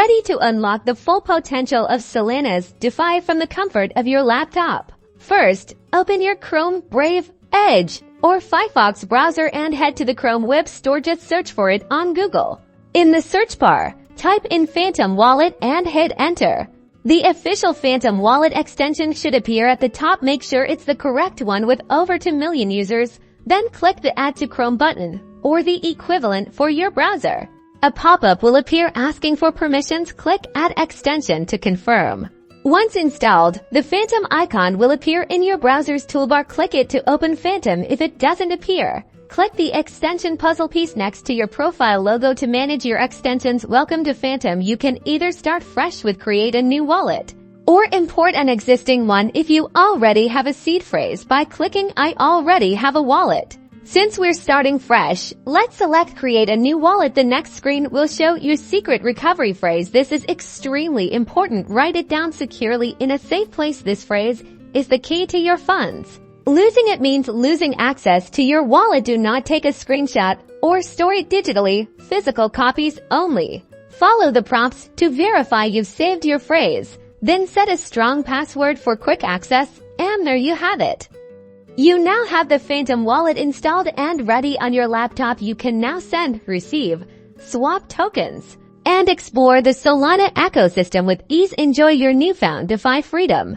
ready to unlock the full potential of Solana's DeFi from the comfort of your laptop. First, open your Chrome, Brave, Edge, or Firefox browser and head to the Chrome Web Store. Just search for it on Google. In the search bar, type in Phantom Wallet and hit enter. The official Phantom Wallet extension should appear at the top. Make sure it's the correct one with over 2 million users. Then click the Add to Chrome button, or the equivalent for your browser. A pop-up will appear asking for permissions. Click Add Extension to confirm. Once installed, the Phantom icon will appear in your browser's toolbar. Click it to open Phantom. If it doesn't appear, click the extension puzzle piece next to your profile logo to manage your extensions. Welcome to Phantom. You can either start fresh with create a new wallet, or import an existing one if you already have a seed phrase by clicking I already have a wallet. Since we're starting fresh, let's select create a new wallet. The next screen will show your secret recovery phrase. This is extremely important. Write it down securely in a safe place. This phrase is the key to your funds. Losing it means losing access to your wallet. Do not take a screenshot or store it digitally. Physical copies only. Follow the prompts to verify you've saved your phrase. Then set a strong password for quick access, and there you have it. You now have the Phantom Wallet installed and ready on your laptop. You can now send, receive, swap tokens, and explore the Solana ecosystem with ease. Enjoy your newfound DeFi freedom.